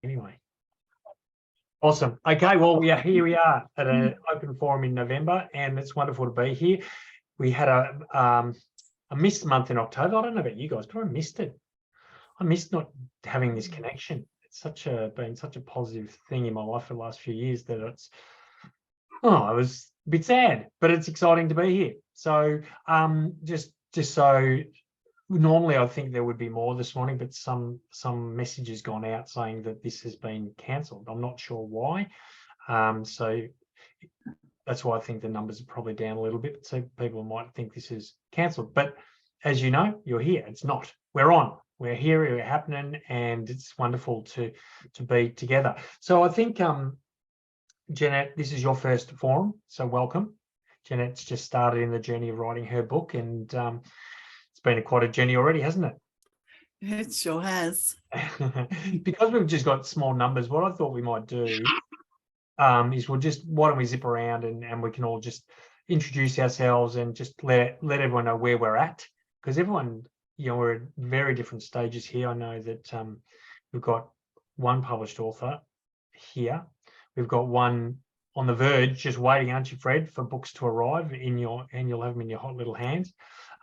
Anyway. Awesome. Okay, well, here we are at an open forum in November, and it's wonderful to be here. We had a missed month in October. I don't know about you guys, but I missed it. I missed not having this connection. It's been such a positive thing in my life for the last few years that I was a bit sad, but it's exciting to be here. So just so normally I think there would be more this morning, but some messages gone out saying that this has been cancelled. I'm not sure why. So that's why I think the numbers are probably down a little bit. So people might think this is cancelled. But as you know, you're here. It's not. We're on. We're here. We're happening, and it's wonderful to be together. So I think, Jeanette, this is your first forum, so welcome. Jeanette's just started in the journey of writing her book, and it's been quite a journey already, hasn't it? It sure has. Because we've just got small numbers, what I thought we might do is why don't we zip around and we can all just introduce ourselves and just let everyone know where we're at, because everyone, we're at very different stages here. I know that we've got one published author here. We've got one on the verge, just waiting, aren't you, Fred, for books to arrive and you'll have them in your hot little hands.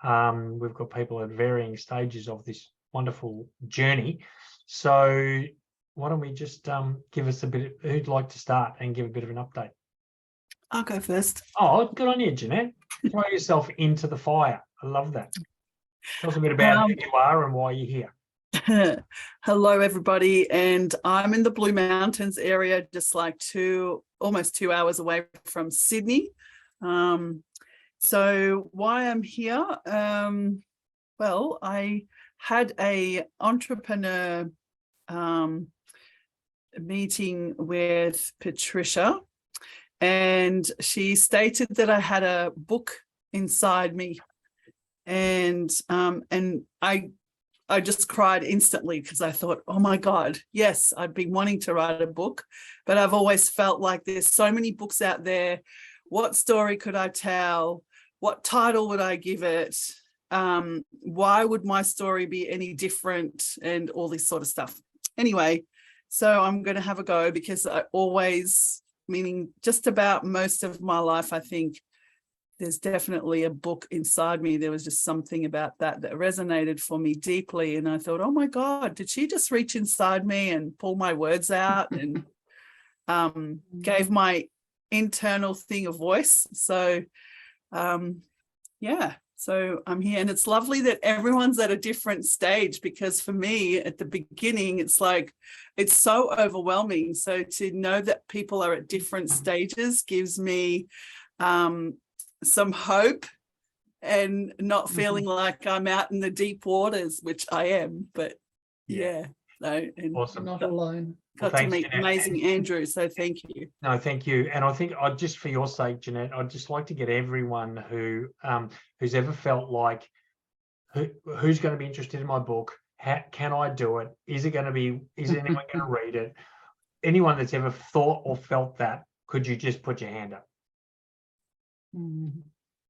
We've got people at varying stages of this wonderful journey. So why don't we just give us a bit, who'd like to start and give a bit of an update? I'll go first. Oh, good on you, Jeanette. Throw yourself into the fire. I love that. Tell us a bit about who you are and why you're here. Hello, everybody. And I'm in the Blue Mountains area, just like almost 2 hours away from Sydney. So why I'm here? Well, I had a entrepreneur meeting with Patricia, and she stated that I had a book inside me, and I just cried instantly because I thought, oh my God, yes, I've been wanting to write a book, but I've always felt like there's so many books out there. What story could I tell? What title would I give it? Why would my story be any different? And all this sort of stuff. Anyway, so I'm going to have a go, because I always, meaning just about most of my life, I think there's definitely a book inside me. There was just something about that resonated for me deeply. And I thought, oh my God, did she just reach inside me and pull my words out and gave my internal thing a voice? So, so I'm here, and it's lovely that everyone's at a different stage, because for me at the beginning, it's like, it's so overwhelming. So to know that people are at different stages gives me some hope, and not feeling like I'm out in the deep waters, which I am, but yeah. So, and awesome. Not alone. Got to meet amazing Andrew, so thank you. No, thank you. And I think just for your sake, Jeanette, I'd just like to get everyone who's ever felt like, who's going to be interested in my book? Can I do it? Is anyone going to read it? Anyone that's ever thought or felt that, could you just put your hand up?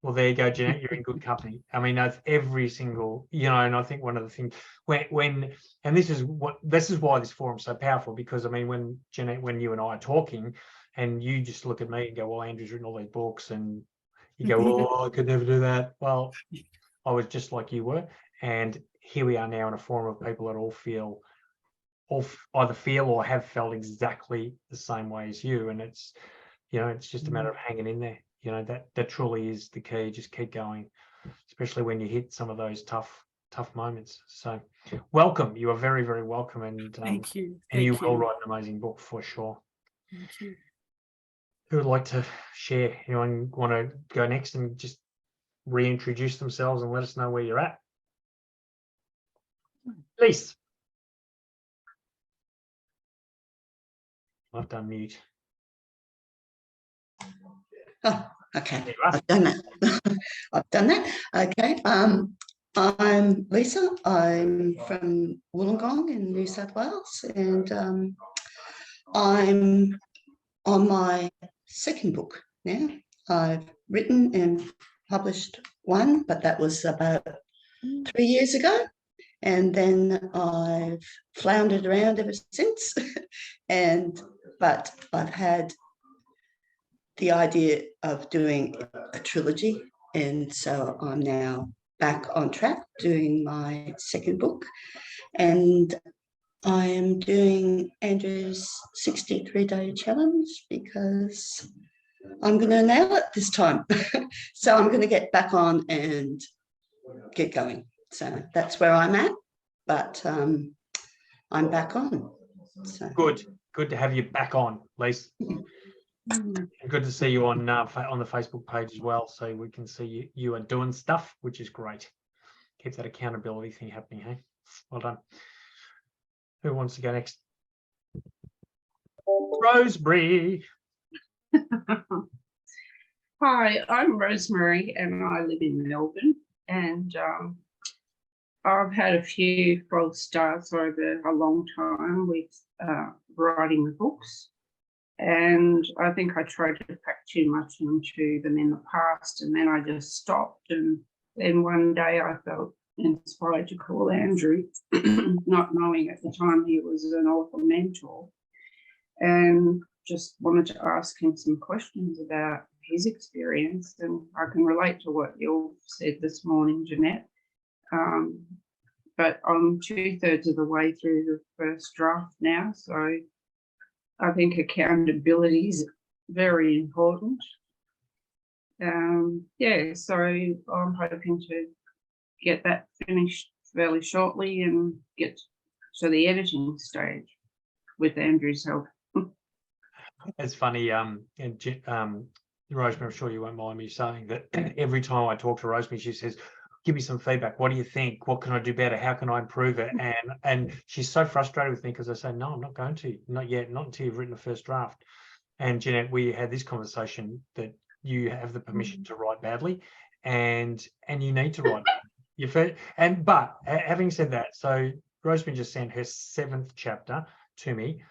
Well, there you go, Jeanette, you're in good company. I mean, that's every single, and I think one of the things and this is why this forum's so powerful, because I mean, when Jeanette, when you and I are talking and you just look at me and go, well, Andrew's written all these books, and you go, well, I could never do that. Well, I was just like you were. And here we are now in a forum of people that all either feel or have felt exactly the same way as you. And it's, it's just a matter of hanging in there. That truly is the key. Just keep going, especially when you hit some of those tough moments. So welcome. You are very, very welcome. And thank you. And you will write an amazing book for sure. Thank you. Who would like to share? Anyone want to go next and just reintroduce themselves and let us know where you're at? Please. I've done mute. Oh, okay. I've done that. Okay. I'm Lisa. I'm from Wollongong in New South Wales, and I'm on my second book now. I've written and published one, but that was about 3 years ago. And then I've floundered around ever since. But I've had the idea of doing a trilogy. And so I'm now back on track doing my second book. And I am doing Andrew's 63-day challenge because I'm going to nail it this time. So I'm going to get back on and get going. So that's where I'm at, but I'm back on. So. Good to have you back on, Lise. And good to see you on the Facebook page as well, so we can see you are doing stuff, which is great. Keep that accountability thing happening, hey? Well done. Who wants to go next? Rosemary. Hi, I'm Rosemary and I live in Melbourne, and I've had a few false starts over a long time with writing the books, and I think I tried to pack too much into them in the past, and then I just stopped, and then one day I felt inspired to call Andrew, not knowing at the time he was an author mentor, and just wanted to ask him some questions about his experience. And I can relate to what you said this morning, Jeanette. But I'm 2/3 of the way through the first draft now, so I think accountability is very important. Yeah, so I'm hoping to get that finished fairly shortly and get to the editing stage with Andrew's help. It's funny, Rosemary, I'm sure you won't mind me saying that every time I talk to Rosemary, she says, give me some feedback. What do you think? What can I do better? How can I improve it? And she's so frustrated with me because I say, no, I'm not going to, not yet, not until you've written the first draft. And Jeanette, we had this conversation that you have the permission to write badly, and you need to write. But having said that, so Rosemary just sent her 7th chapter to me,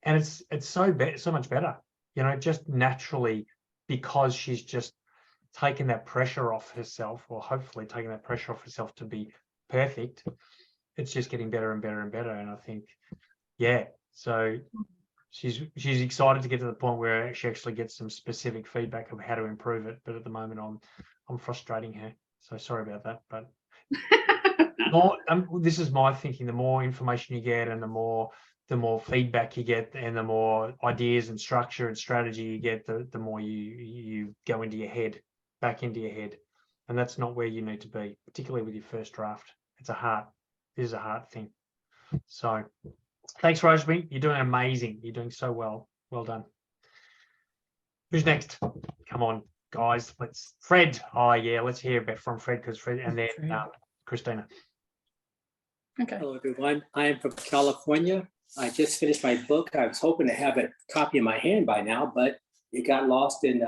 and it's so much better, just naturally, because she's just taken that pressure off herself, or hopefully taking that pressure off herself to be perfect. It's just getting better and better and better. And I think, yeah, so she's excited to get to the point where she actually gets some specific feedback of how to improve it. But at the moment, I'm frustrating her. So sorry about that. But this is my thinking. The more information you get, and the more feedback you get, and the more ideas and structure and strategy you get, the more you go into your head, back into your head. And that's not where you need to be, particularly with your first draft. This is a hard thing. So thanks, Rosemary. You're doing amazing. You're doing so well. Well done. Who's next? Come on, guys. Fred. Oh, yeah, let's hear a bit from Fred, because Fred, and then Christina. Okay. Hello, everyone. I am from California. I just finished my book. I was hoping to have a copy in my hand by now, but it got lost in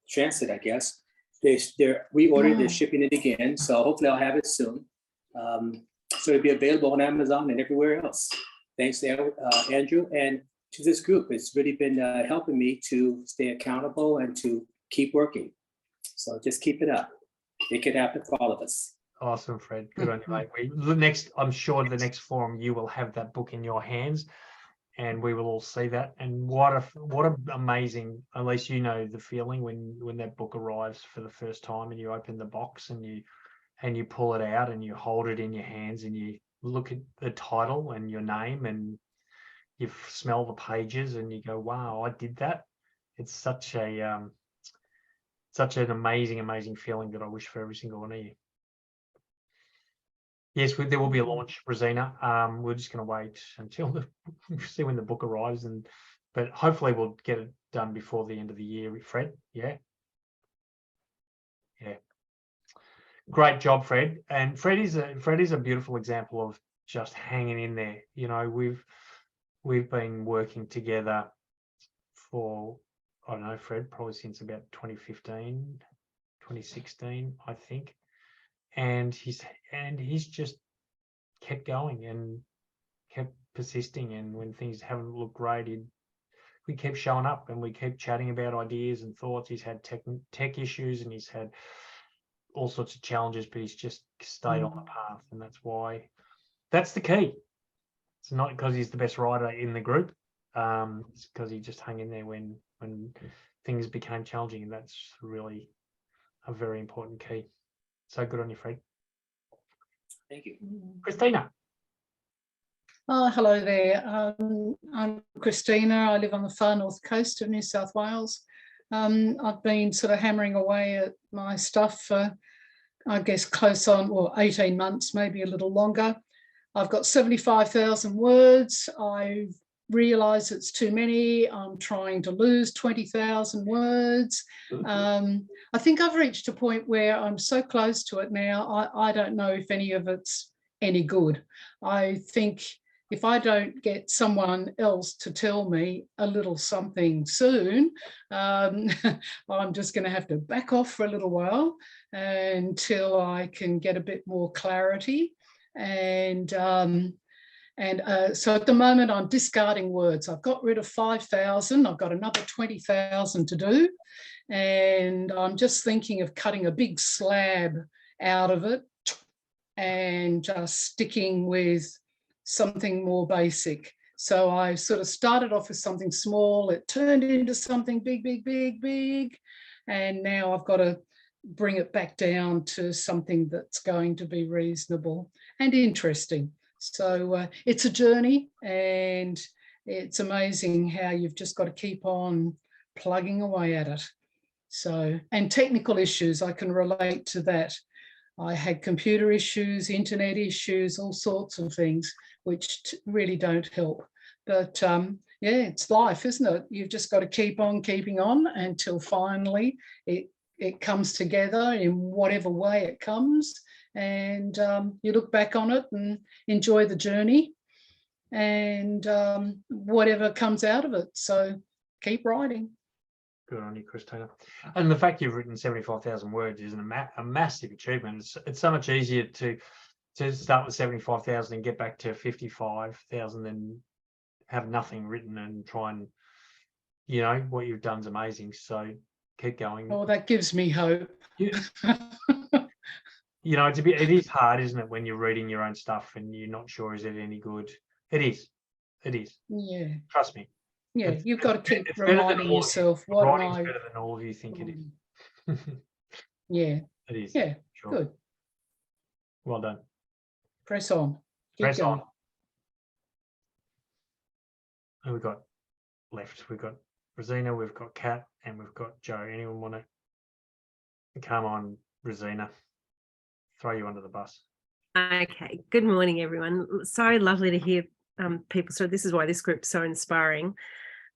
transit, I guess. They're reordered, they're shipping it again, so hopefully I'll have it soon. So it'll be available on Amazon and everywhere else. Thanks to Andrew and to this group. It's really been helping me to stay accountable and to keep working. So just keep it up. Make it happen for all of us. Awesome, Fred. Good on you, mate. I'm sure the next forum you will have that book in your hands, and we will all see that. And what a amazing, at least you know the feeling when that book arrives for the first time, and you open the box and you pull it out and you hold it in your hands and you look at the title and your name and you smell the pages and you go, wow, I did that. It's such an amazing feeling that I wish for every single one of you. Yes, there will be a launch, Rosina. We're just going to wait until see when the book arrives, but hopefully we'll get it done before the end of the year, Fred. Yeah. Great job, Fred. And Fred is a beautiful example of just hanging in there. We've been working together for, I don't know, Fred, probably since about 2015, 2016, I think. And he's just kept going and kept persisting. And when things haven't looked great, we kept showing up and we kept chatting about ideas and thoughts. He's had tech issues, and he's had all sorts of challenges, but he's just stayed on the path, and that's the key. It's not because he's the best writer in the group. It's because he just hung in there when things became challenging, and that's really a very important key. So good on you, Fred. Thank you. Christina. Oh, hello there. I'm Christina. I live on the far north coast of New South Wales. I've been sort of hammering away at my stuff for, I guess, close on, well, 18 months, maybe a little longer. I've got 75,000 words. I've realised it's too many. I'm trying to lose 20,000 words. I think I've reached a point where I'm so close to it now, I don't know if any of it's any good. I think if I don't get someone else to tell me a little something soon, I'm just going to have to back off for a little while until I can get a bit more clarity. And so at the moment I'm discarding words. I've got rid of 5,000. I've got another 20,000 to do. And I'm just thinking of cutting a big slab out of it and just sticking with something more basic. So I sort of started off with something small. It turned into something big, big, big, big. And now I've got to bring it back down to something that's going to be reasonable and interesting. So it's a journey, and it's amazing how you've just got to keep on plugging away at it. So, and technical issues, I can relate to that. I had computer issues, internet issues, all sorts of things, which really don't help. But yeah, it's life, isn't it? You've just got to keep on keeping on until finally it comes together in whatever way it comes. And you look back on it and enjoy the journey and whatever comes out of it. So keep writing. Good on you, Christina. And the fact you've written 75,000 words is a massive achievement. It's so much easier to start with 75,000 and get back to 55,000 than have nothing written and try and, you know, what you've done is amazing. So keep going. Oh, that gives me hope. You know, it is hard, isn't it, when you're reading your own stuff and you're not sure is it any good. It is. Yeah. Trust me. Yeah, you've got to keep It's better than reminding all of you. yourself what Writing's I. better than all of you think it is. Yeah, It is. yeah, Sure. good. Well done. Press on. Keep Press going. on. Who we got left? We've got Rosina, we've got Kat, and we've got Joe. Anyone want to come on, Rosina? Throw you under the bus. Okay. Good morning, everyone. So lovely to hear people. So this is why this group's so inspiring.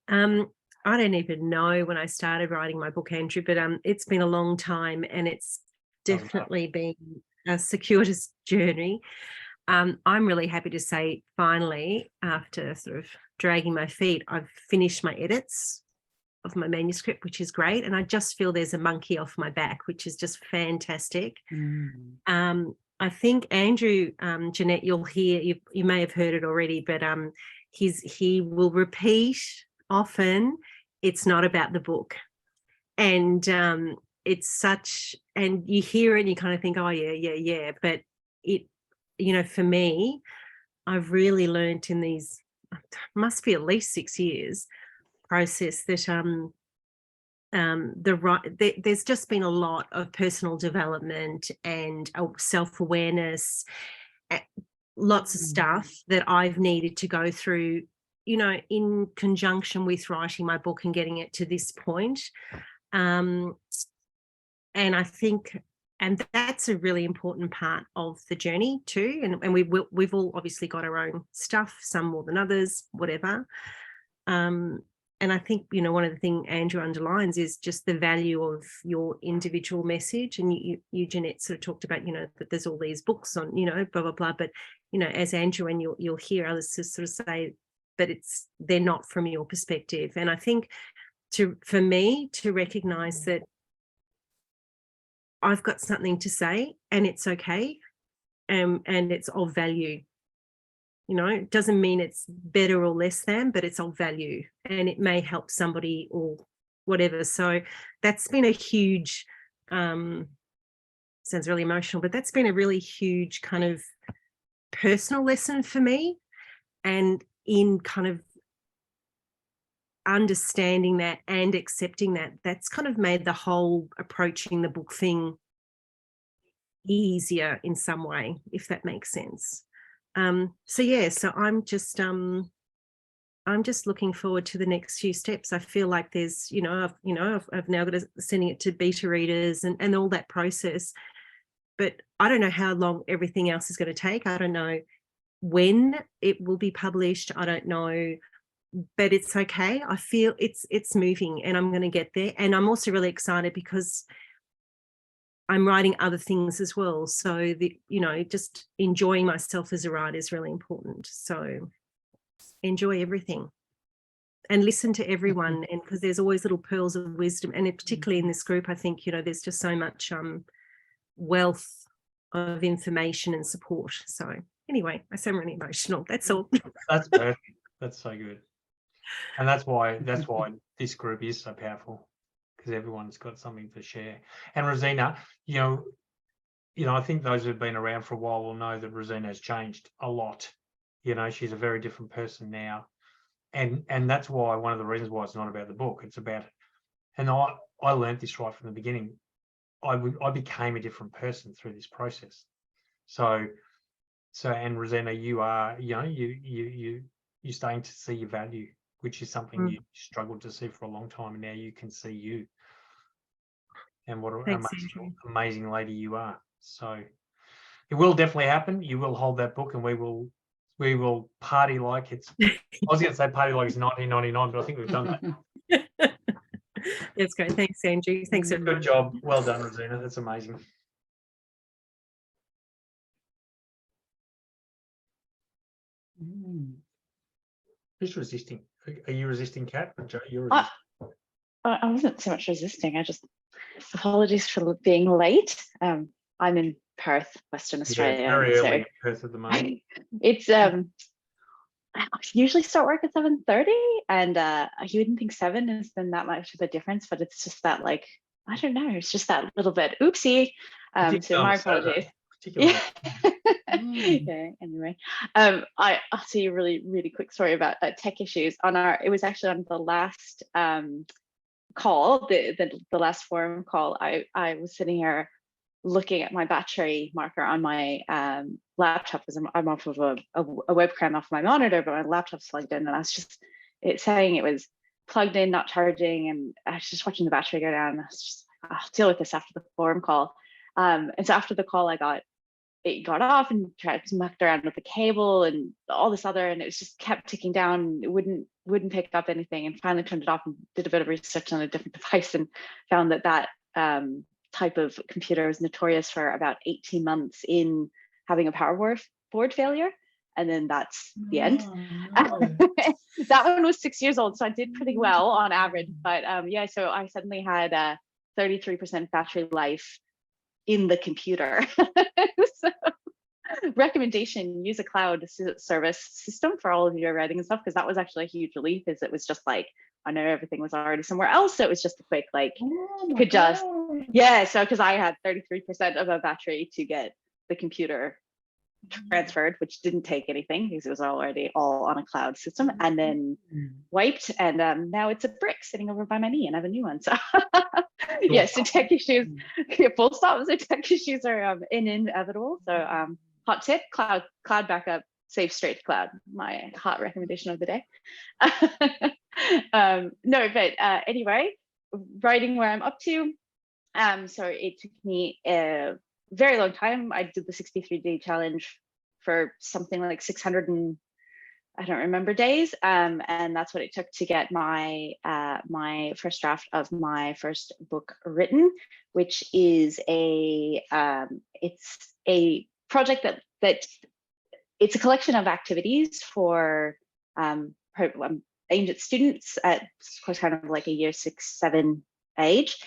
I don't even know when I started writing my book, Andrew, but it's been a long time, and it's definitely been a circuitous journey. I'm really happy to say, finally, after sort of dragging my feet, I've finished my edits of my manuscript, which is great. And I just feel there's a monkey off my back, which is just fantastic. I think Andrew, Jeanette, you'll hear, you may have heard it already, but he will repeat often, it's not about the book. And it's such, and you hear it and you kind of think, oh yeah. But it, you know, for me, I've really learned in these, must be at least 6 years process that there's just been a lot of personal development and self-awareness, lots of stuff that I've needed to go through, you know, in conjunction with writing my book and getting it to this point. And I think, and that's a really important part of the journey too. And we've all obviously got our own stuff, some more than others, whatever. And I think, you know, one of the things Andrew underlines is just the value of your individual message. And you Jeanette, sort of talked about, you know, that there's all these books on, you know, blah, blah, blah. But, you know, as Andrew, and you'll hear others sort of say, but they're not from your perspective. And I think for me to recognize that I've got something to say and it's okay, and it's of value. You know, it doesn't mean it's better or less than, but it's of value and it may help somebody or whatever. So that's been a huge sounds really emotional, but that's been a really huge kind of personal lesson for me, and in kind of understanding that and accepting that, that's kind of made the whole approaching the book thing easier in some way, if that makes sense. So yeah, so I'm just looking forward to the next few steps. I feel like there's, I've now got to sending it to beta readers and all that process, but I don't know how long everything else is going to take. I don't know when it will be published. I don't know, but it's okay. I feel it's moving, and I'm going to get there. And I'm also really excited because I'm writing other things as well. So just enjoying myself as a writer is really important. So enjoy everything and listen to everyone, and because there's always little pearls of wisdom, and particularly in this group, I think there's just so much wealth of information and support. So anyway, I sound really emotional. That's all. That's perfect. That's so good. And that's why this group is so powerful, because everyone's got something to share. And Rosina, I think those who've been around for a while will know that Rosina has changed a lot. She's a very different person now. And that's why, one of the reasons why it's not about the book, it's about, and I learned this right from the beginning. I became a different person through this process. So and Rosina, you are, you're starting to see your value, which is something you struggled to see for a long time, and now you can see you. And what an amazing lady you are. So it will definitely happen. You will hold that book, and we will party like it's, I was going to say party like it's 1999, but I think we've done that. That's great. Thanks, Andrew. Thanks, everyone. Good job. Well done, Rosina. That's amazing. Who's resisting? Are you resisting, Kat? You're resisting. I wasn't so much resisting. I just, apologies for being late. I'm in Perth, Western Australia. Yeah, very early in Perth at the moment. It's I usually start work at 7:30, and you wouldn't think 7 has been that much of a difference, but it's just that, like, I don't know, it's just that little bit oopsie. So my apologies. Yeah. Yeah, anyway, I'll tell you a really, really quick story about tech issues. It was actually on the last call, the last forum call. I was sitting here looking at my battery marker on my laptop, as I'm off of a webcam off my monitor, but my laptop's plugged in, and I was just saying it was plugged in, not charging, and I was just watching the battery go down. I was just like, I'll deal with this after the forum call. And so after the call, it got off and tried to muck around with the cable and all this other, and it was just kept ticking down. It wouldn't pick up anything, and finally turned it off and did a bit of research on a different device and found that type of computer is notorious for about 18 months in having a power board failure, and then that's the end. That one was 6 years old, so I did pretty well on average, but yeah, so I suddenly had 33% battery life in the computer. So, recommendation, use a cloud service system for all of your writing and stuff, because that was actually a huge relief. Is it was just like, I know everything was already somewhere else, so it was just a quick, like, could just, yeah, so because I had 33% of a battery to get the computer transferred, which didn't take anything because it was already all on a cloud system, and then wiped, and now it's a brick sitting over by my knee, and I have a new one. So yeah, so tech issues, full stop. So tech issues are inevitable. So hot tip, cloud backup, save straight to cloud, my hot recommendation of the day. No, but anyway, writing where I'm up to. So it took me a very long time. I did the 63-day challenge for something like 600 and I don't remember days, and that's what it took to get my my first draft of my first book written, which is it's a project that it's a collection of activities for aimed at students at kind of like a year 6-7 age.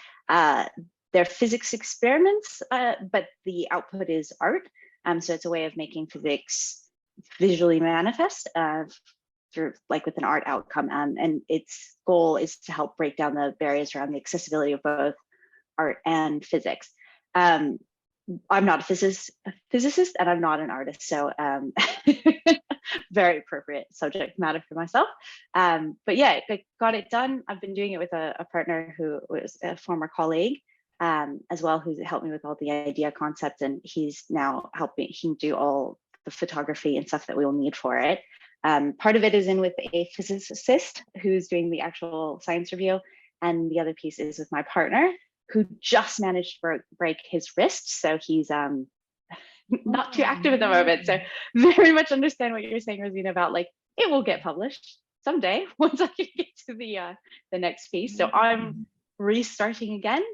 They're physics experiments, but the output is art. So it's a way of making physics visually manifest through, like, with an art outcome. And its goal is to help break down the barriers around the accessibility of both art and physics. I'm not a physicist and I'm not an artist. So very appropriate subject matter for myself. But yeah, I got it done. I've been doing it with a partner who was a former colleague as well, who's helped me with all the idea concept. And he's now helping him do all the photography and stuff that we will need for it. Part of it is in with a physicist who's doing the actual science review. And the other piece is with my partner, who just managed to break his wrist. So he's not too active at the moment. So very much understand what you're saying, Rosina, about like, it will get published someday once I can get to the next piece. So I'm restarting again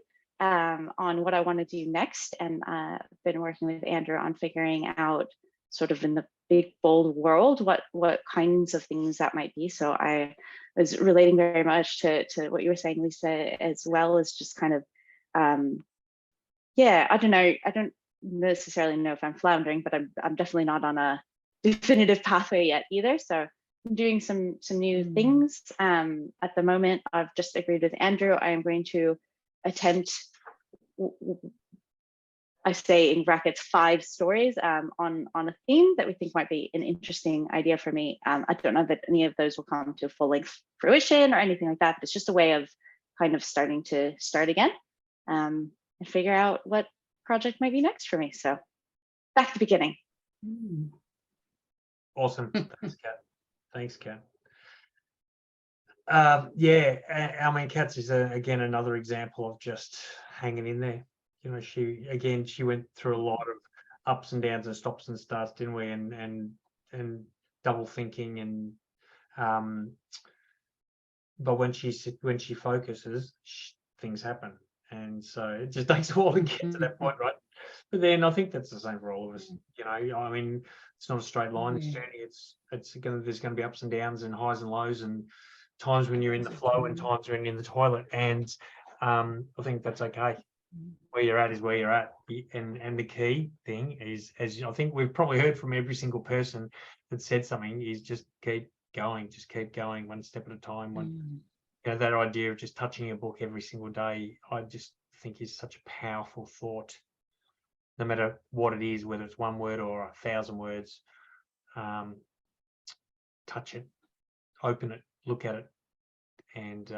on what I want to do next. And I've been working with Andrew on figuring out sort of in the big, bold world, what kinds of things that might be. So I was relating very much to what you were saying, Lisa, as well as just kind of, yeah, I don't know. I don't necessarily know if I'm floundering, but I'm definitely not on a definitive pathway yet either. So I'm doing some new things. At the moment, I've just agreed with Andrew. I am going to attempt, I say in brackets, 5 stories on a theme that we think might be an interesting idea for me. I don't know that any of those will come to full length fruition or anything like that, but it's just a way of kind of starting to start again. And figure out what project might be next for me. So back to the beginning. Awesome. Thanks, Kat. Thanks, Kat. Yeah, I mean, Kat's is again another example of just hanging in there. You know, she went through a lot of ups and downs and stops and starts, didn't we? And double thinking and but when she focuses, things happen. And so it just takes a while to get to that point, right? But then I think that's the same for all of us. You know, I mean, it's not a straight line. This journey, there's going to be ups and downs and highs and lows, and times when you're in the flow and times when you're in the toilet. And I think that's okay. Where you're at is where you're at. And the key thing is, as I think we've probably heard from every single person that said something, is just keep going, one step at a time. You know, that idea of just touching a book every single day, I just think is such a powerful thought. No matter what it is, whether it's 1 word or 1,000 words, touch it, open it, look at it. And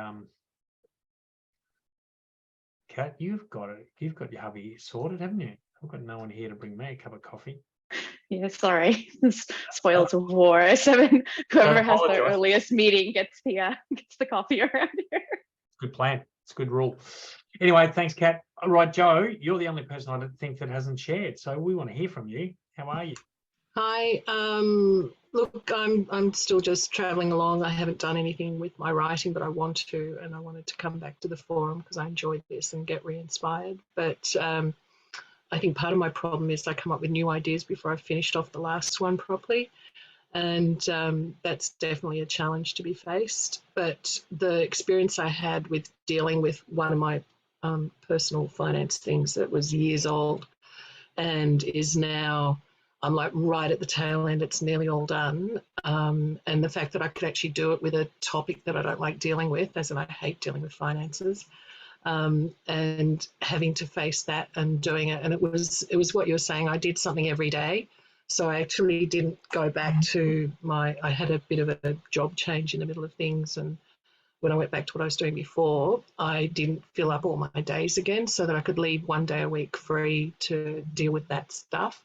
Kat, you've got your hubby sorted, haven't you? I've got no one here to bring me a cup of coffee. Yeah, sorry, spoiled to war. Whoever has the earliest meeting gets the coffee around here. Good plan. It's a good rule. Anyway, thanks, Kat. All right, Joe, you're the only person I think that hasn't shared, so we want to hear from you. How are you? Hi. Look, I'm still just traveling along. I haven't done anything with my writing, but I want to, and I wanted to come back to the forum because I enjoyed this and get re-inspired. But I think part of my problem is I come up with new ideas before I've finished off the last one properly. And that's definitely a challenge to be faced. But the experience I had with dealing with one of my personal finance things that was years old and is now, I'm like right at the tail end, it's nearly all done. And the fact that I could actually do it with a topic that I don't like dealing with, as in I hate dealing with finances. And having to face that and doing it. And it was what you were saying, I did something every day. So I actually didn't go back to I had a bit of a job change in the middle of things. And when I went back to what I was doing before, I didn't fill up all my days again so that I could leave 1 day a week free to deal with that stuff.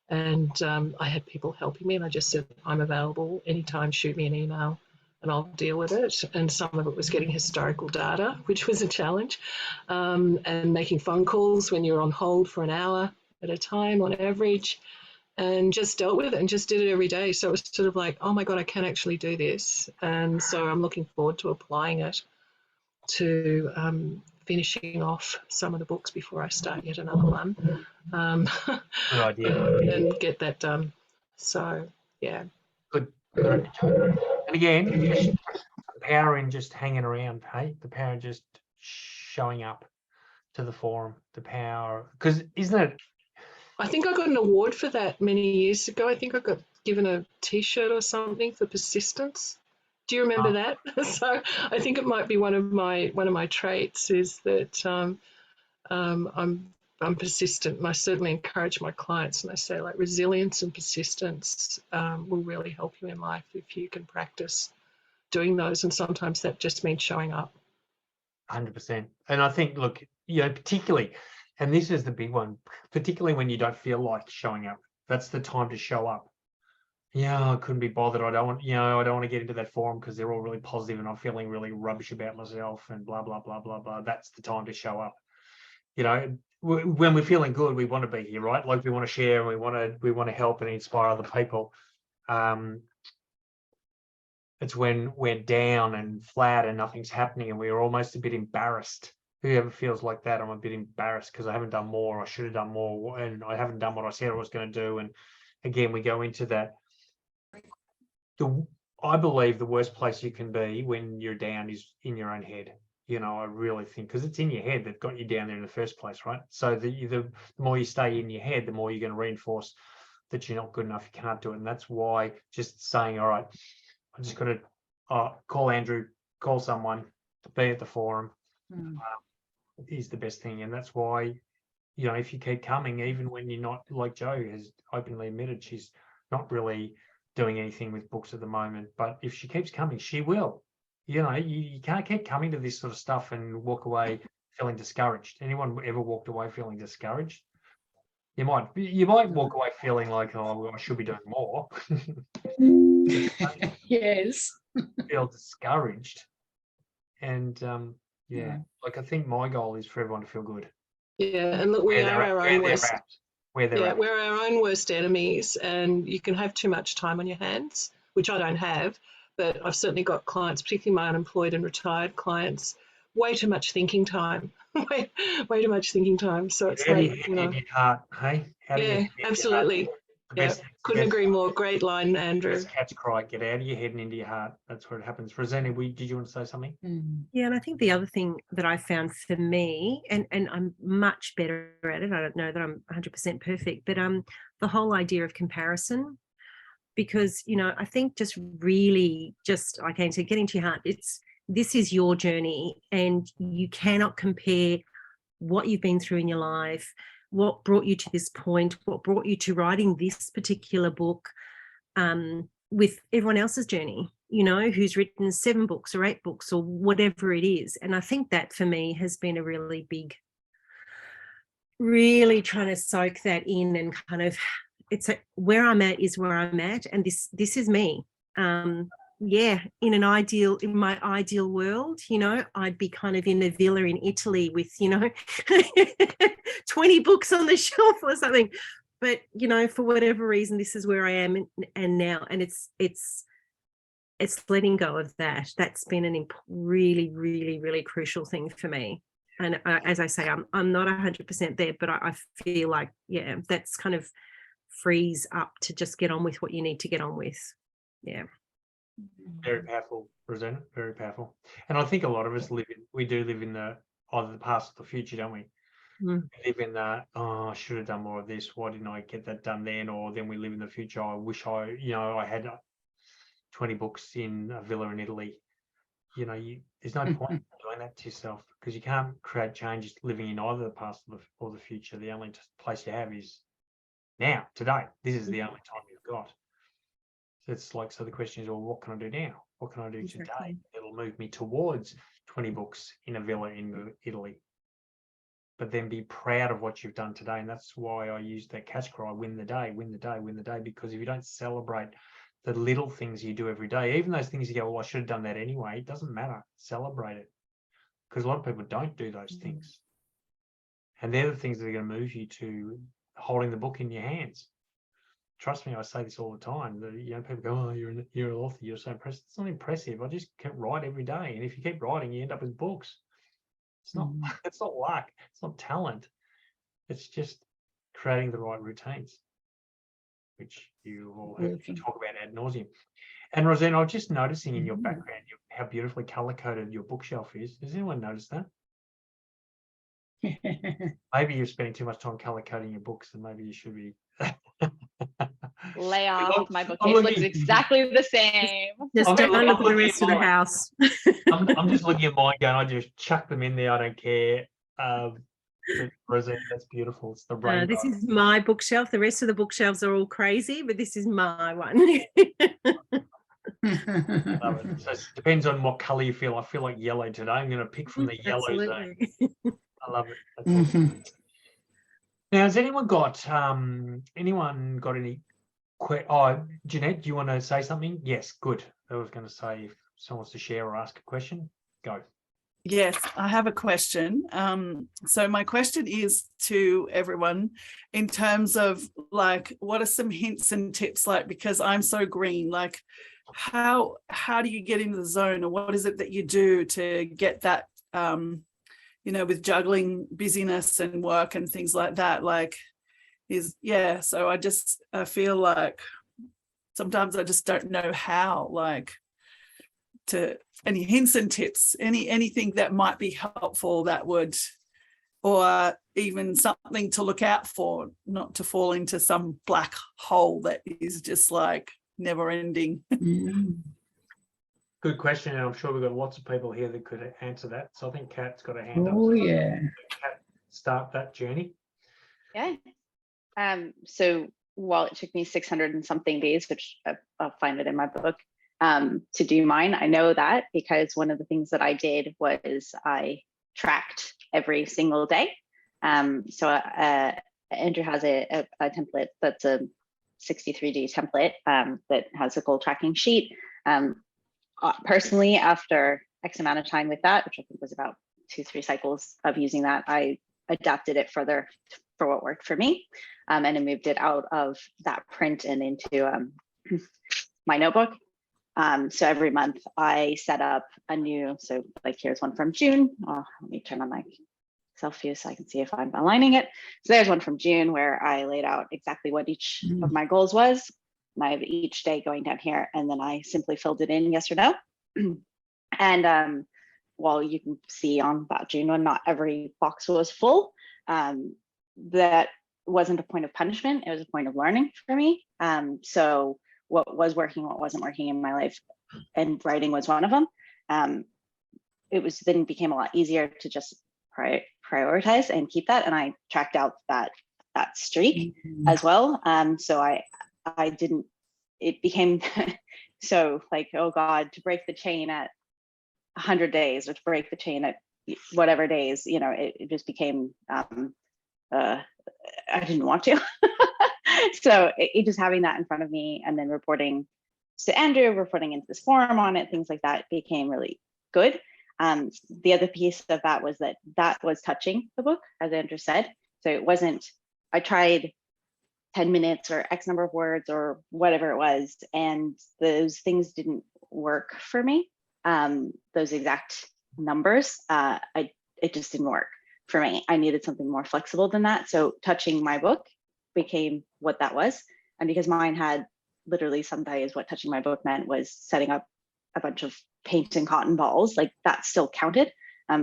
And I had people helping me and I just said, I'm available anytime, shoot me an email and I'll deal with it. And some of it was getting historical data, which was a challenge, and making phone calls when you're on hold for an hour at a time on average, and just dealt with it and just did it every day. So it was sort of like, oh my God, I can actually do this. And so I'm looking forward to applying it to finishing off some of the books before I start yet another one. Good idea. And get that done. So, yeah. Good. And again, just the power in just hanging around, hey? The power in just showing up to the forum, the power, because isn't it? I think I got an award for that many years ago. I think I got given a T-shirt or something for persistence. Do you remember that? So I think it might be one of my traits is that I'm I'm persistent, and I certainly encourage my clients, and I say like resilience and persistence will really help you in life if you can practice doing those. And sometimes that just means showing up. 100%. And I think, look, you know, particularly, and this is the big one, particularly when you don't feel like showing up, that's the time to show up. Yeah, I couldn't be bothered. I don't want, you know, I don't want to get into that forum because they're all really positive and I'm feeling really rubbish about myself and blah, blah, blah, blah, blah. That's the time to show up. You know, when we're feeling good, we want to be here, right? Like we want to share and we want to help and inspire other people. It's when we're down and flat and nothing's happening and we're almost a bit embarrassed. Whoever feels like that, I'm a bit embarrassed because I haven't done more. I should have done more and I haven't done what I said I was going to do. And again, we go into that. I believe the worst place you can be when you're down is in your own head. You know, I really think because it's in your head that got you down there in the first place, right? So the more you stay in your head, the more you're going to reinforce that you're not good enough, you can't do it. And that's why just saying, all right, I'm just going to call Andrew, call someone to be at the forum is the best thing. And that's why, you know, if you keep coming, even when you're not, like Jo has openly admitted, she's not really doing anything with books at the moment. But if she keeps coming, she will. You know, you can't keep coming to this sort of stuff and walk away feeling discouraged. Anyone ever walked away feeling discouraged? You might walk away feeling like, oh, well, I should be doing more. Yes. Feel discouraged. And yeah, like I think my goal is for everyone to feel good. Yeah, and look, we are our own worst. We're our own worst enemies, and you can have too much time on your hands, which I don't have, but I've certainly got clients, particularly my unemployed and retired clients, way too much thinking time, way too much thinking time. So it's like, you know, your heart, hey? Yeah, absolutely. Yeah, couldn't agree more. Great line, Andrew. Best catch cry, get out of your head and into your heart. That's where it happens. Rosanna, did you want to say something? Yeah, and I think the other thing that I found for me, and I'm much better at it, I don't know that I'm 100% perfect, but the whole idea of comparison, because, you know, I think just really just, like I said, get into your heart. This is your journey and you cannot compare what you've been through in your life, what brought you to this point, what brought you to writing this particular book with everyone else's journey, you know, who's written 7 books or 8 books or whatever it is. And I think that for me has been a really big, really trying to soak that in and kind of, where I'm at is where I'm at. And this is me. Yeah, in my ideal world, you know, I'd be kind of in a villa in Italy with, you know, 20 books on the shelf or something. But, you know, for whatever reason, this is where I am and now. And it's letting go of that. That's been a really, really, really crucial thing for me. And as I say, I'm not 100% there, but I feel like, yeah, that's kind of frees up to just get on with what you need to get on with. Yeah. Very powerful, Rosanna, very powerful. And I think a lot of us we do live in either the past or the future, don't we? We live in the, oh, I should have done more of this. Why didn't I get that done then? Or then we live in the future. I wish I had 20 books in a villa in Italy. You know, there's no point in doing that to yourself because you can't create changes living in either the past or the future. The only place you have is now, today. This is the only time you've got. It's like, so the question is, well, what can I do now? What can I do today? It'll move me towards 20 books in a villa in Italy. But then be proud of what you've done today. And that's why I use that catch cry, win the day, win the day, win the day. Because if you don't celebrate the little things you do every day, even those things you go, well, I should have done that anyway, it doesn't matter. Celebrate it. Because a lot of people don't do those things. And they're the things that are going to move you to holding the book in your hands. Trust me, I say this all the time. You know, people go, "Oh, you're an author. You're so impressive." It's not impressive. I just keep write every day, and if you keep writing, you end up with books. It's not. It's not luck. It's not talent. It's just creating the right routines, which you all heard me talk about ad nauseum. And Rosanna, I was just noticing in your background how beautifully color coded your bookshelf is. Has anyone noticed that? Maybe you're spending too much time color coding your books, and maybe you should be. Lay off. My bookcase looks exactly the same. Just don't look at the rest of the house. I'm just looking at mine going, I just chuck them in there. I don't care. Roseanne, that's beautiful. It's the rainbow. This is my bookshelf. The rest of the bookshelves are all crazy, but this is my one. Love it. So it depends on what colour you feel. I feel like yellow today. I'm going to pick from the yellow zone. Absolutely. I love it. That's awesome. Now, has anyone got any? Oh, Jeanette, do you want to say something? Yes, good. I was going to say if someone wants to share or ask a question, go. Yes, I have a question. So my question is to everyone in terms of like, what are some hints and tips, like, because I'm so green, like how do you get into the zone, or what is it that you do to get that, with juggling busyness and work and things like that, so I feel like sometimes I just don't know how, like, to any hints and tips, anything that might be helpful that would, or even something to look out for, not to fall into some black hole that is just like never ending. Good question, and I'm sure we've got lots of people here that could answer that. So I think Kat's got a hand up. Oh, yeah. Kat, start that journey. Yeah. So while it took me 600 and something days, which I'll find it in my book, to do mine, I know that because one of the things that I did was I tracked every single day. So Andrew has a template that's a 63D template that has a goal tracking sheet. Personally, after X amount of time with that, which I think was about 2-3 cycles of using that, I adapted it further for what worked for me, and I moved it out of that print and into my notebook. So every month I set up a new, so like here's one from June. Oh, let me turn on my self-view so I can see if I'm aligning it. So there's one from June where I laid out exactly what each of my goals was. And I have each day going down here, and then I simply filled it in yes or no. And while you can see on that June one, not every box was full, that wasn't a point of punishment. It was a point of learning for me. So what was working, what wasn't working in my life, and writing was one of them. It was then became a lot easier to just prioritize and keep that. And I tracked out that streak as well. So I didn't, it became so like, oh God, to break the chain at 100 days or to break the chain at whatever days, it just became, I didn't want to. So it just having that in front of me and then reporting to Andrew, reporting into this forum on it, things like that became really good. The other piece of that was that was touching the book, as Andrew said. So it wasn't, I tried 10 minutes or X number of words or whatever it was, and those things didn't work for me. Those exact numbers, it just didn't work for me. I needed something more flexible than that. So touching my book became what that was. And because mine had literally some days what touching my book meant was setting up a bunch of paint and cotton balls, like that still counted.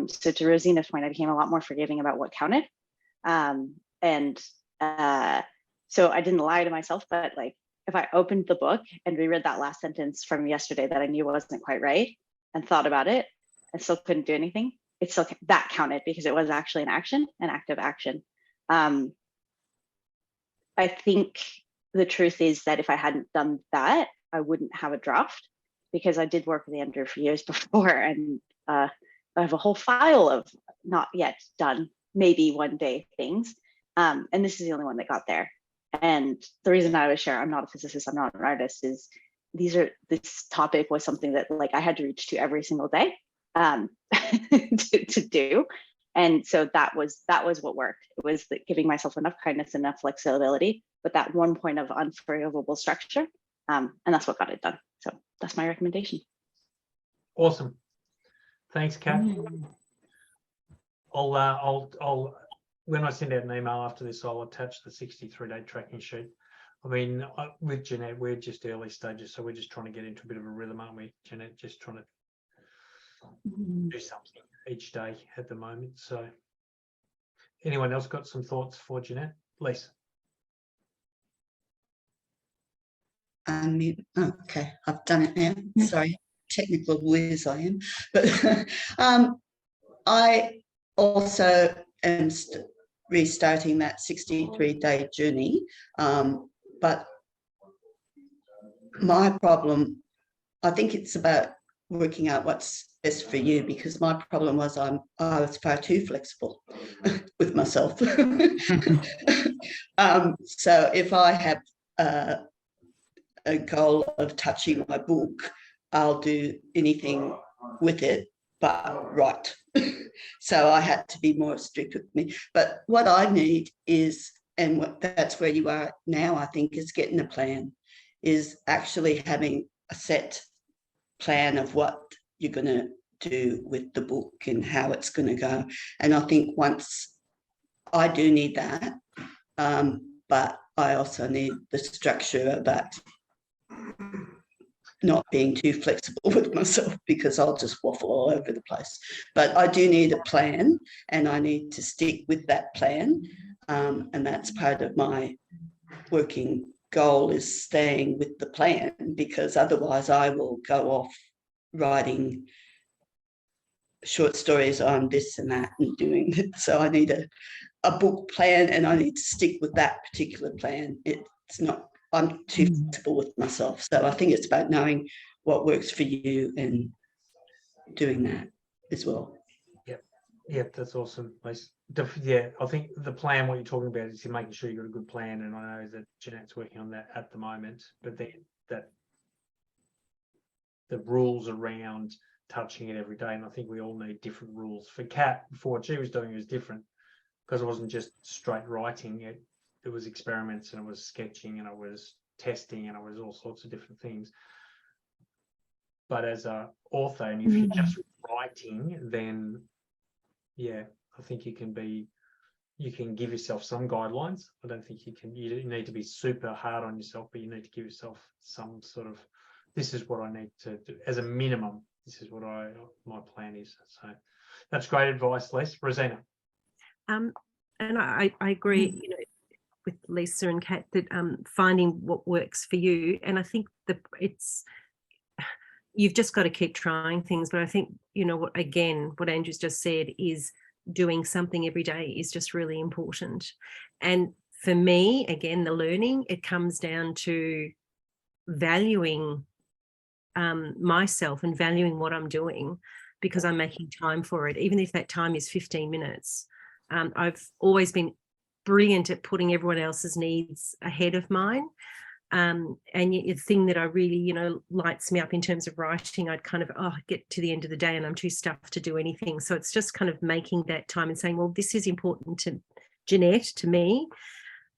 So to Rosina's point, I became a lot more forgiving about what counted. So I didn't lie to myself, but like if I opened the book and reread that last sentence from yesterday that I knew wasn't quite right and thought about it and still couldn't do anything, it still, that counted because it was actually an action, an active action. I think the truth is that if I hadn't done that, I wouldn't have a draft, because I did work with Andrew for years before, and I have a whole file of not yet done, maybe one day things. And this is the only one that got there. And the reason I always share, I'm not a physicist, I'm not an artist, is this topic was something that like I had to reach to every single day to do. And so that was what worked. It was giving myself enough kindness, enough flexibility, but that one point of unforgivable structure. And that's what got it done. So that's my recommendation. Awesome. Thanks, Kat. I'll when I send out an email after this, I'll attach the 63-day tracking sheet. I mean, with Jeanette, we're just early stages, so we're just trying to get into a bit of a rhythm, aren't we, Jeanette? Just trying to do something each day at the moment. So anyone else got some thoughts for Jeanette? Lisa. Okay, I've done it now. Sorry, technical whiz I am. But I also am restarting that 63-day journey. But my problem, I think it's about working out what's best for you, because my problem was I was far too flexible with myself. So if I have a goal of touching my book, I'll do anything with it but write. So I had to be more strict with me. But what I need is, and that's where you are now, I think, is getting a plan, is actually having a set plan of what you're going to do with the book and how it's going to go. And I think once I do need that, but I also need the structure about not being too flexible with myself, because I'll just waffle all over the place. But I do need a plan, and I need to stick with that plan. And that's part of my working goal, is staying with the plan, because otherwise I will go off writing short stories on this and that and doing it. So I need a book plan, and I need to stick with that particular plan. It's not, I'm too flexible with myself. So I think it's about knowing what works for you and doing that as well. Yep, that's awesome. Yeah, I think the plan, what you're talking about, is you're making sure you've got a good plan, and I know that Jeanette's working on that at the moment, but then that the rules around touching it every day, and I think we all need different rules. For Kat, before what she was doing was different, because it wasn't just straight writing, it was experiments, and it was sketching, and it was testing, and it was all sorts of different things. But as an author, and if you're just writing, then yeah, I think you can give yourself some guidelines. I don't think you need to be super hard on yourself, but you need to give yourself some sort of, this is what I need to do as a minimum. This is what my plan is. So that's great advice, Les. Rosina. And I agree, with Lisa and Kat, that finding what works for you. And I think that you've just got to keep trying things. But I think, what Andrew's just said is doing something every day is just really important. And for me, again, the learning, it comes down to valuing myself and valuing what I'm doing, because I'm making time for it, even if that time is 15 minutes. I've always been brilliant at putting everyone else's needs ahead of mine. And the thing that I really, lights me up in terms of writing, I'd kind of, get to the end of the day and I'm too stuffed to do anything. So it's just kind of making that time and saying, well, this is important to Jeanette, to me.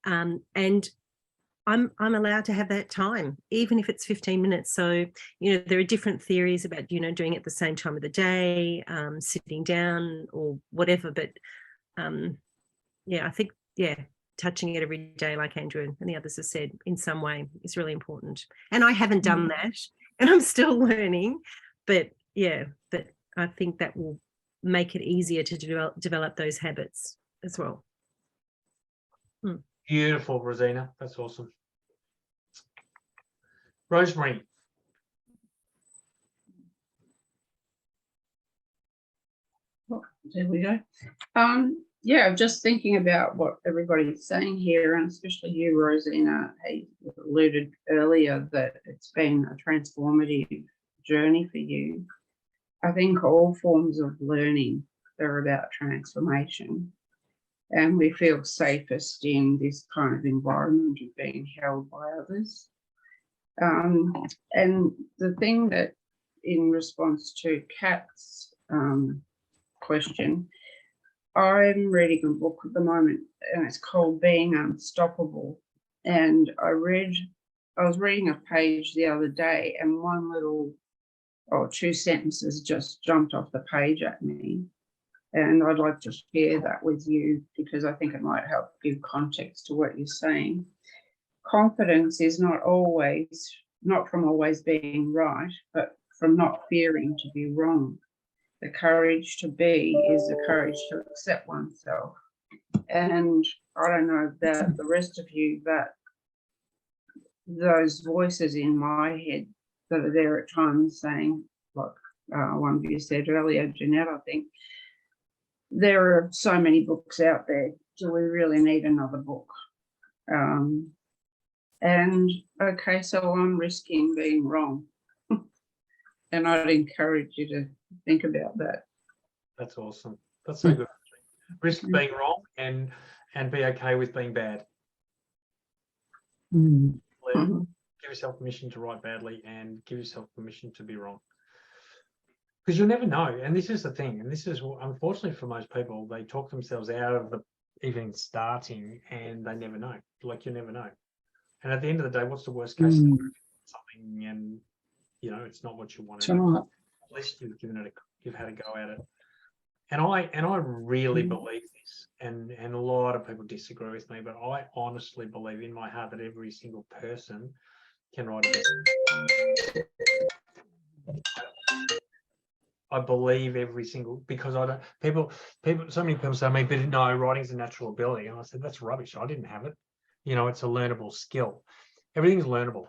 And I'm allowed to have that time, even if it's 15 minutes. So, there are different theories about, doing it at the same time of the day, sitting down or whatever. But I think, touching it every day, like Andrew and the others have said, in some way is really important. And I haven't done that, and I'm still learning. But I think that will make it easier to develop those habits as well. Beautiful, Rosina. That's awesome. Rosemary. There we go. I'm just thinking about what everybody's saying here, and especially you, Rosina. You alluded earlier that it's been a transformative journey for you. I think all forms of learning are about transformation, and we feel safest in this kind of environment of being held by others. And the thing that, in response to Kat's question, I'm reading a book at the moment, and it's called Being Unstoppable. And I was reading a page the other day, and one little two sentences just jumped off the page at me. And I'd like to share that with you, because I think it might help give context to what you're saying. Confidence is not from always being right, but from not fearing to be wrong. The courage to be is the courage to accept oneself. And I don't know about the rest of you, but those voices in my head that are there at times saying, like one of you said earlier, Jeanette, I think, there are so many books out there do we really need another book? And okay, so I'm risking being wrong. And I'd encourage you to think about that. That's awesome. That's so good. Risk being wrong and be okay with being bad. Mm. Give yourself permission to write badly and give yourself permission to be wrong. Because you'll never know. And this is the thing. And this is, unfortunately for most people, they talk themselves out of the even starting and they never know. Like, you never know. And at the end of the day, what's the worst case scenario? Something and, you know, it's not what you wanted. That's right. At least you've given it you've had a go at it. And I really believe this, and a lot of people disagree with me, but I honestly believe in my heart that every single person can write a book. I believe every single, because I don't, people, so many people say to me, but no, writing's a natural ability. And I said, that's rubbish. I didn't have it. You know, it's a learnable skill. Everything's learnable.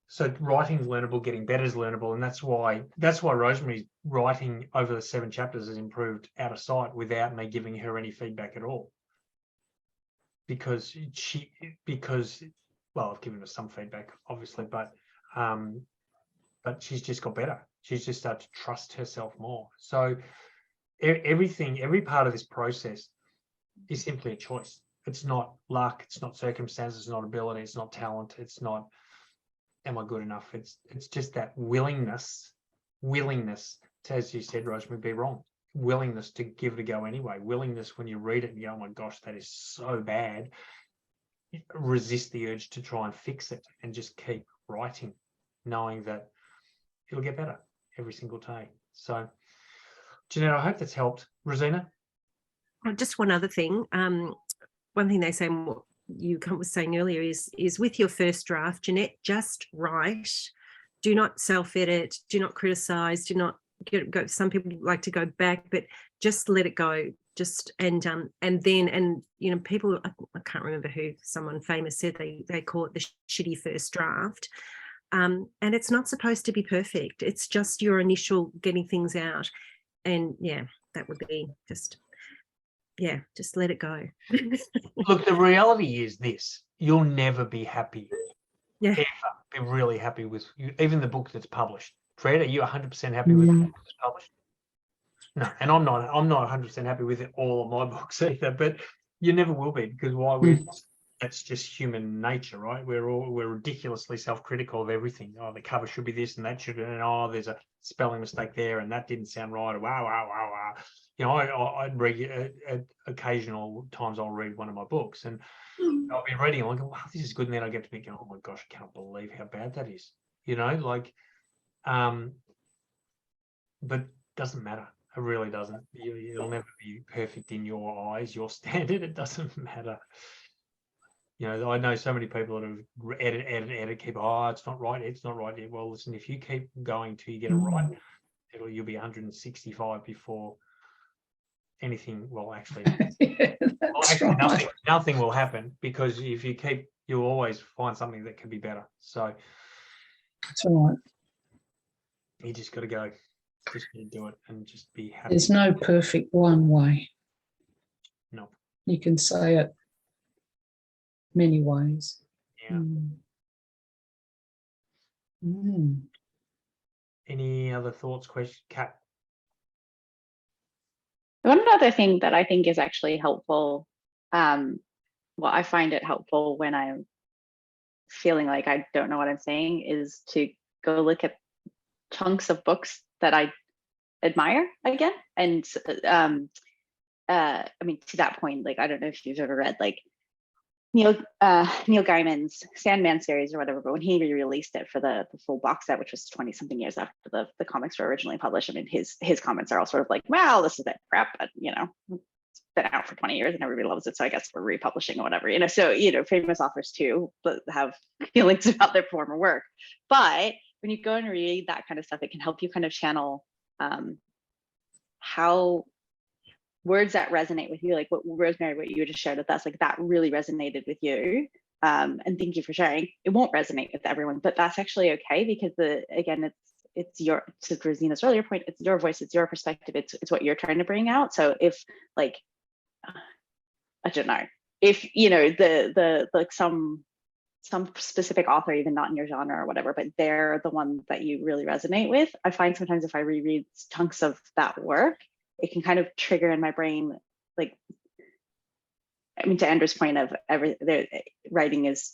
So writing's learnable, getting better is learnable, and that's why Rosemary's writing over the 7 chapters has improved out of sight without me giving her any feedback at all. Because well, I've given her some feedback, obviously, but she's just got better. She's just started to trust herself more. So every part of this process is simply a choice. It's not luck, it's not circumstances, it's not ability, it's not talent, it's not am I good enough? It's just that willingness to, as you said, Rosemary, be wrong. Willingness to give it a go anyway. Willingness when you read it and you go, oh my gosh, that is so bad. Resist the urge to try and fix it and just keep writing, knowing that it'll get better every single day. So, Jeanette, I hope that's helped. Rosina? Just one other thing. One thing they say, what you was saying earlier, is with your first draft, Jeanette, just write. Do not self-edit. Do not criticize. Do not go. Some people like to go back, but just let it go. Just and then you know, people, I can't remember who, someone famous said they call it the shitty first draft. And it's not supposed to be perfect. It's just your initial getting things out. And yeah, that would be just let it go. Look, the reality is this: you'll never be happy. Yeah. Ever be really happy with you, even the book that's published. Fred, are you 100% happy with the book that's published? No, and I'm not 100% happy with it, all of my books either, but you never will be, because that's just human nature, right? We're ridiculously self-critical of everything. Oh, the cover should be this and that should, and oh, there's a spelling mistake there and that didn't sound right. Wow. You know, I'd read occasional times I'll read one of my books and I'll be reading and I'll go, wow, this is good. And then I get to thinking, oh my gosh, I can't believe how bad that is. You know, like, but doesn't matter. It really doesn't. It'll never be perfect in your eyes, your standard. It doesn't matter. You know, I know so many people that have edit, keep, oh, it's not right yet. Well, listen, if you keep going till you get it right, you'll be 165 before anything. Well, actually, Right. nothing will happen, because if you keep, you'll always find something that can be better. So That's all right. you just got to go, just gonna do it and just be happy. There's no perfect one way. No. You can say it many ways. Yeah. Any other thoughts, questions, Kat? One other thing that I think is actually helpful, well, I find it helpful when I'm feeling like I don't know what I'm saying, is to go look at chunks of books that I admire again. And I mean, to that point, like, I don't know if you've ever read like Neil Gaiman's Sandman series or whatever, but when he re-released it for the full box set, which was 20 something years after the comics were originally published, I mean, his comments are all sort of like, well, this is that crap, but you know, it's been out for 20 years and everybody loves it, so I guess we're republishing or whatever, you know. So, you know, famous authors too but have feelings about their former work, but when you go and read that kind of stuff, it can help you kind of channel how words that resonate with you, like what Rosemary, what you just shared with us, like that really resonated with you. And thank you for sharing. It won't resonate with everyone, but that's actually okay, because it's your, to Rosina's earlier point, it's your voice, it's your perspective, it's what you're trying to bring out. So if like I don't know, if the like some specific author, even not in your genre or whatever, but they're the ones that you really resonate with. I find sometimes if I reread chunks of that work, it can kind of trigger in my brain, like, I mean, to Andrew's point of writing is,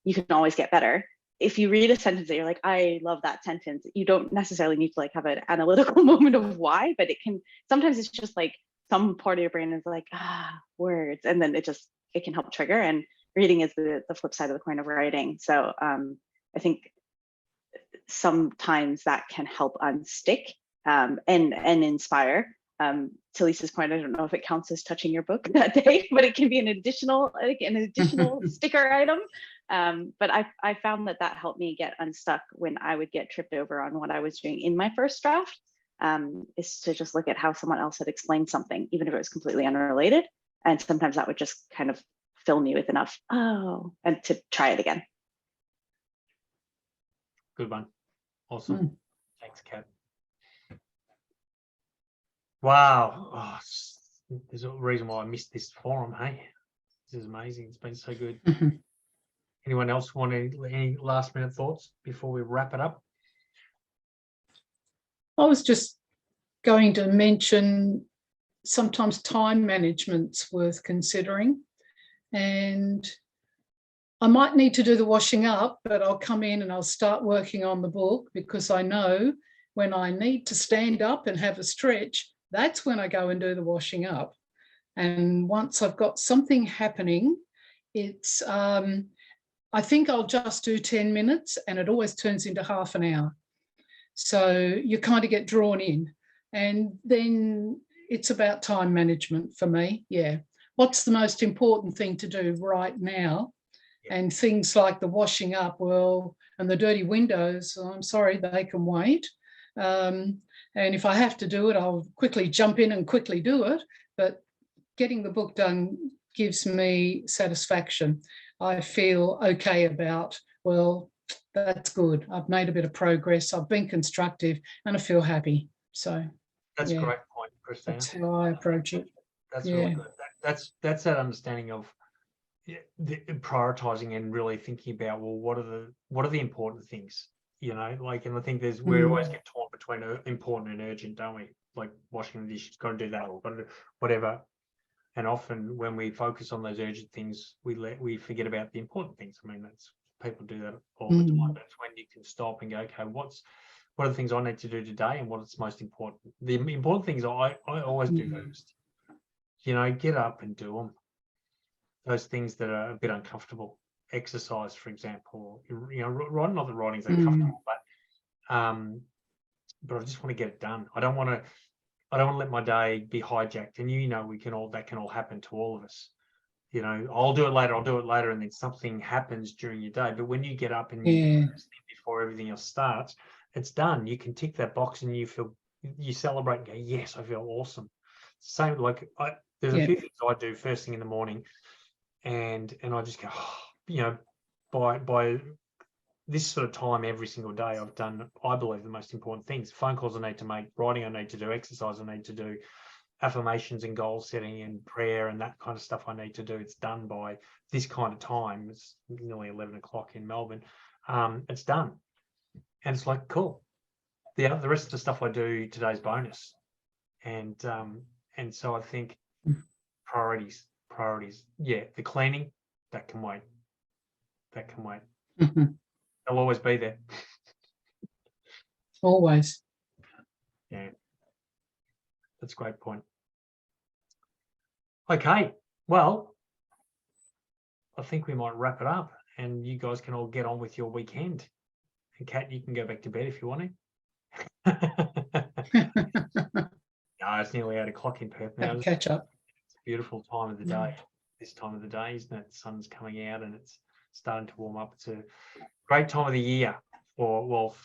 you can always get better. If you read a sentence that you're like, I love that sentence, you don't necessarily need to like have an analytical moment of why, but it can, sometimes it's just like some part of your brain is like, words, and then it can help trigger. And reading is the flip side of the coin of writing. So I think sometimes that can help unstick and inspire. To Lisa's point, I don't know if it counts as touching your book that day, but it can be an additional sticker item. But I found that helped me get unstuck when I would get tripped over on what I was doing in my first draft, is to just look at how someone else had explained something, even if it was completely unrelated. And sometimes that would just kind of fill me with enough, and to try it again. Good one. Awesome. Thanks, Kat. Wow. There's a reason why I missed this forum, hey? This is amazing. It's been so good. Anyone else want any last minute thoughts before we wrap it up? I was just going to mention sometimes time management's worth considering. And I might need to do the washing up, but I'll come in and I'll start working on the book, because I know when I need to stand up and have a stretch, that's when I go and do the washing up. And once I've got something happening, it's, I think I'll just do 10 minutes and it always turns into half an hour. So you kind of get drawn in, and then it's about time management for me. Yeah. What's the most important thing to do right now? And things like the washing up, well, and the dirty windows, I'm sorry, they can wait. And if I have to do it, I'll quickly jump in and quickly do it. But getting the book done gives me satisfaction. I feel okay about, well, that's good. I've made a bit of progress. I've been constructive and I feel happy. So that's a great point, Christina. That's how I approach it. That's really good. That's that understanding of the prioritizing and really thinking about, well, what are the important things, and I think we always get torn between important and urgent, don't we? Like washing the dishes, got to do that, or got to do whatever. And often when we focus on those urgent things, we forget about the important things. I mean, that's, people do that all the time. That's when you can stop and go, okay, what are the things I need to do today, and what's most important? The important things I always do first. Get up and do them. Those things that are a bit uncomfortable, exercise, for example, writing, not that writing's uncomfortable, but I just want to get it done. I don't want to let my day be hijacked. And that can all happen to all of us. I'll do it later, and then something happens during your day. But when you get up and you before everything else starts, it's done. You can tick that box and you celebrate and go, yes, I feel awesome. Same, like there's a few things I do first thing in the morning. And I just go, by this sort of time every single day, I've done, I believe, the most important things. Phone calls I need to make, writing I need to do, exercise I need to do, affirmations and goal setting and prayer and that kind of stuff I need to do. It's done by this kind of time. It's nearly 11 o'clock in Melbourne. It's done. And it's like, cool. The rest of the stuff I do today's bonus. And so I think priorities. Yeah, the cleaning, that can wait. They'll always be there. Always. Yeah, that's a great point. Okay, well, I think we might wrap it up, and you guys can all get on with your weekend. And Kat, you can go back to bed if you want to. No, it's nearly 8 o'clock in Perth now. Catch up. It's a beautiful time of the day. This time of the day, isn't it? The sun's coming out and it's starting to warm up. It's a great time of the year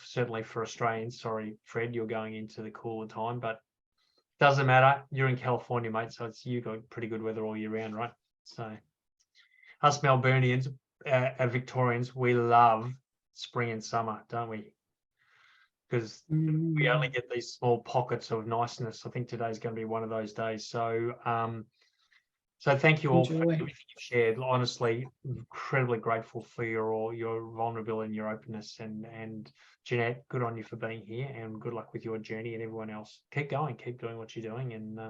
certainly for Australians. Sorry, Fred, you're going into the cooler time, but doesn't matter. You're in California, mate, so you got pretty good weather all year round, right? So us Melburnians, Victorians, we love spring and summer, don't we? Because we only get these small pockets of niceness. I think today's going to be one of those days. So So thank you all for Enjoy. everything you've shared. Honestly, incredibly grateful for your vulnerability and your openness. And Jeanette, good on you for being here, and good luck with your journey. And everyone else, keep going, keep doing what you're doing. And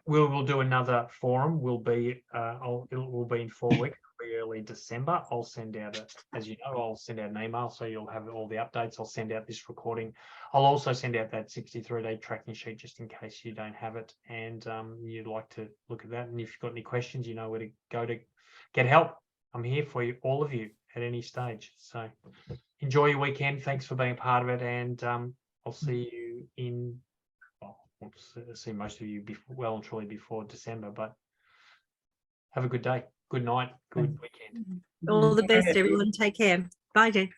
we'll do another forum. We'll be will be in 4 weeks, early December. I'll send out as you know, I'll send out an email so you'll have all the updates. I'll send out this recording. I'll also send out that 63-day tracking sheet just in case you don't have it and you'd like to look at that. And if you've got any questions, you know where to go to get help. I'm here for you, all of you, at any stage. So enjoy your weekend. Thanks for being a part of it, and I'll see you in. Well, I'll see most of you well and truly before December. But have a good day, good night, good weekend. All the best, everyone. Take care. Bye, Jen.